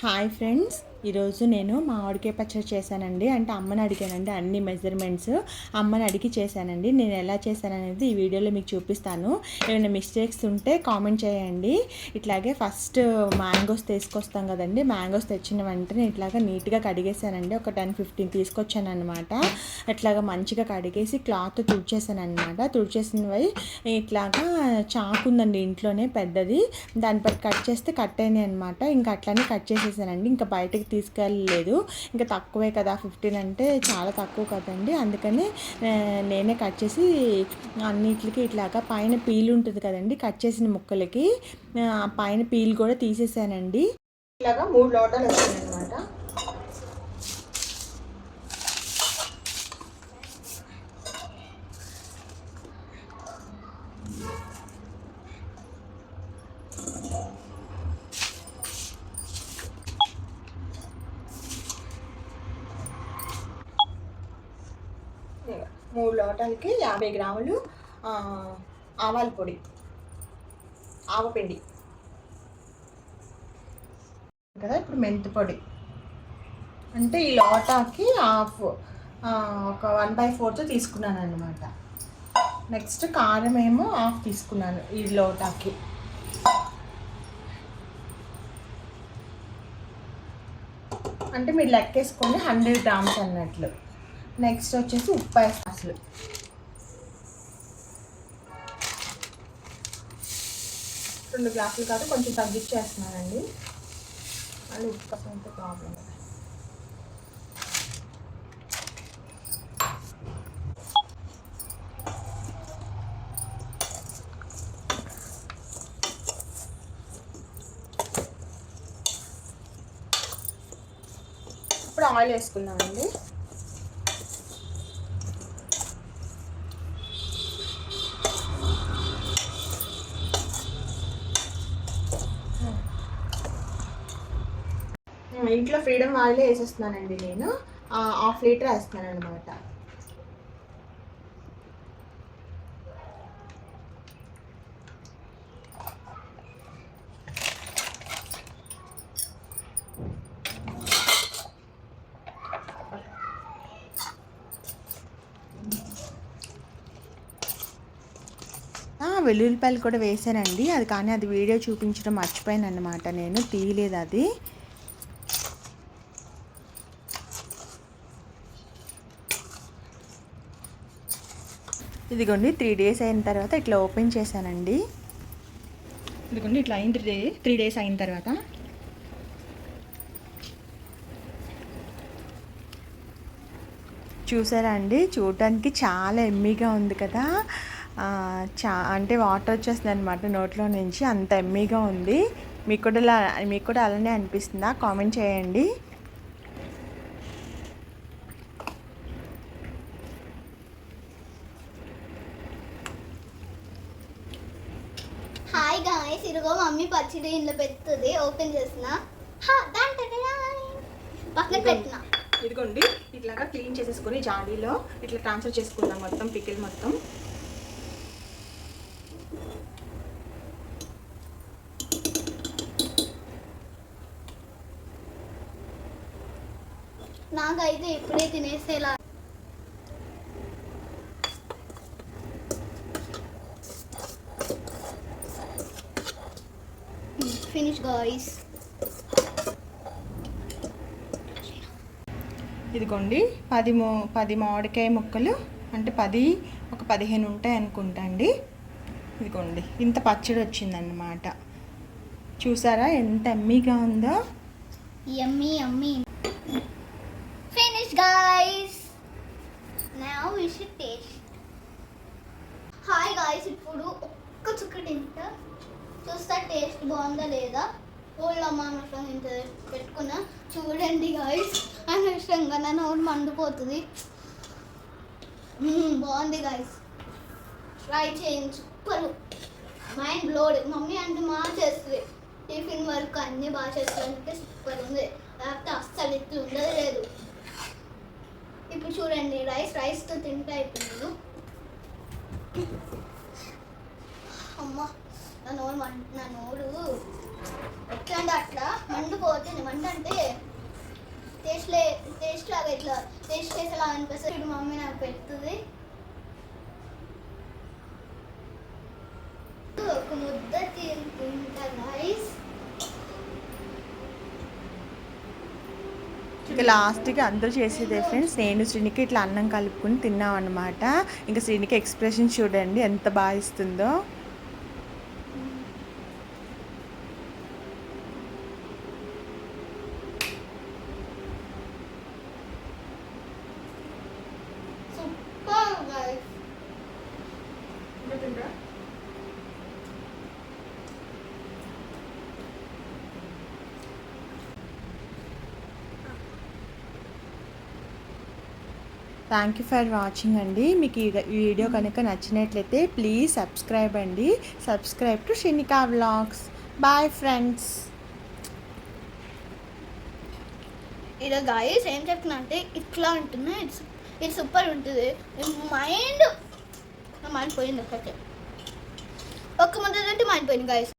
Hi friends, ఈరోజు నేను మామిడికాయ పచ్చడి చేశానండి. అంటే అమ్మని అడిగానండి, అన్ని మెజర్మెంట్స్ అమ్మని అడిగి చేశానండి. నేను ఎలా చేశాననేది ఈ వీడియోలో మీకు చూపిస్తాను. ఏమైనా మిస్టేక్స్ ఉంటే కామెంట్ చేయండి. ఇట్లాగే ఫస్ట్ మ్యాంగోస్ తీసుకొస్తాం కదండి, మ్యాంగోస్ తెచ్చిన వెంటనే ఇట్లాగా నీట్గా కడిగేసానండి. ఒక 10-15 తీసుకొచ్చాను అనమాట. ఇట్లాగా మంచిగా కడిగేసి క్లాత్ తుడిచేసాను అనమాట. తుడిచేసినవి ఇట్లాగా చాకు ఉందండి ఇంట్లోనే పెద్దది, దానిపై కట్ చేస్తే కట్ అయినాయి అనమాట. ఇంకా అట్లానే కట్ చేసేసానండి. ఇంకా బయటకి తీసుకెళ్ళలేదు, ఇంకా తక్కువే కదా, 15 అంటే చాలా తక్కువ కదండి. అందుకని నేనే కట్ చేసి అన్నిటికి ఇట్లాగా పైన పీల్ ఉంటుంది కదండి, కట్ చేసిన ముక్కలకి పైన పీల్ కూడా తీసేసానండి. ఇలాగా 3 లోటాలు వచ్చాయి అనమాట. మూడు లోటాలకి 50 గ్రాములు ఆవాల పొడి, ఆవపిండి కదా. ఇప్పుడు మెంతి పొడి అంటే ఈ లోటాకి హాఫ్, ఒక 1/4 తీసుకున్నాను అనమాట. నెక్స్ట్ కారం ఏమో హాఫ్ తీసుకున్నాను ఈ లోటాకి. అంటే మీరు లెక్కేసుకొని 100 గ్రామ్స్ అన్నట్లు. నెక్స్ట్ వచ్చేసి ఉప్పు అసలు 2 గ్లాసులు కాదు, కొంచెం తగ్గించేస్తున్నానండి. మళ్ళీ ఉప్పు అంటే ప్రాబ్లం. ఇప్పుడు ఆయిల్ వేసుకున్నామండి. ఇంట్లో ఫ్రీడమ్ ఆయిలే వేసేస్తున్నానండి నేను. 1/2 లీటర్ వేస్తున్నాను అనమాట. వెల్లుల్లిపాయలు కూడా వేసానండి, అది కానీ అది వీడియో చూపించడం మర్చిపోయాను అన్నమాట, నేను తీయలేదు అది. ఇదిగోండి 3 డేస్ అయిన తర్వాత ఇట్లా ఓపెన్ చేశానండి. ఇదిగోండి ఇట్లా అయింది 3 డేస్ అయిన తర్వాత. చూసారా అండి, చూడటానికి చాలా ఎమ్మీగా ఉంది కదా. అంటే వాటర్ వచ్చేస్తుంది అనమాట నోట్లో నుంచి, అంత ఎమ్మీగా ఉంది. మీకు కూడా అలానే అనిపిస్తుందా? కామెంట్ చేయండి. హాయ్ గాయ్స్, ఇరుగో మమ్మీ పచ్చడి ఇంట్లో పెడుతుంది. ఓపెన్ చేసిన పక్కన పెట్టిన. ఇదిగోండి ఇట్లాగా క్లీన్ చేసేసుకొని జాడీలో ఇట్లా ట్రాన్స్ఫర్ చేసుకుందాం మొత్తం పికిల్ మొత్తం. నాకైతే ఇప్పుడే తినేసేలా. Finish guys. ఇదిగోండి 10 మామిడికాయ ముక్కలు, అంటే 15 ఉంటాయి అనుకుంటా అండి. ఇదిగోండి ఇంత పచ్చడి వచ్చిందన్నమాట. చూసారా ఎంత ఎమ్మీగా ఉందో. Yummy yummy. Finish guys. Now we should taste. Hi guys, ఇప్పుడు ఒక్క చుక్క తింటా, చూస్తా టేస్ట్ బాగుందా లేదా. ఓళ్ళమ్మ అనవసరంగా ఇంత పెట్టుకున్నా. చూడండి గాయ్స్, అనవసరంగా నా నోరు మండిపోతుంది. బాగుంది గాయ్స్, ట్రై చేయండి. Super, mind blowed. మమ్మీ అంటే బాగా చేస్తుంది, టిఫిన్ వర్క్ అన్నీ బాగా చేస్తుంది, అంటే సూపర్ ఉంది. లేకపోతే అస్సలు ఇట్లా ఉండదు లేదు. ఇప్పుడు చూడండి రైస్తో తింటా ఇప్పుడు నేను. అమ్మ నా నోరు ఇట్లాంటి అట్లా మండిపోతుంది. మంట అంటే టేస్ట్ లాగా ఇట్లా టేస్ట్ చేసేలా అనిపిస్తుంది. ఇప్పుడు మమ్మీ నాకు పెడుతుంది. ఒక ముద్ద తింటా గైస్. ఇక లాస్ట్కి అందరూ చేసేదే ఫ్రెండ్స్, నేను శ్రీనికి ఇట్లా అన్నం కలుపుకుని తిన్నాం అనమాట. ఇంకా శ్రీనికి ఎక్స్ప్రెషన్ చూడండి ఎంత బాగా ఇస్తుందో. Super guys. Thank you for watching అండి. మీకు ఈ వీడియో కనుక నచ్చినట్లయితే ప్లీజ్ సబ్స్క్రైబ్ అండి. Subscribe to Srinika vlogs. Bye friends. ఇలా గైస్ ఏం చెప్తున్నా అంటే ఇట్లా ఉంటుంది. ఇది సూపర్ ఉంటుంది. మైండ్ పోయింది. ఒక్క ముద్ద తింటే మైండ్ పోయింది గైస్.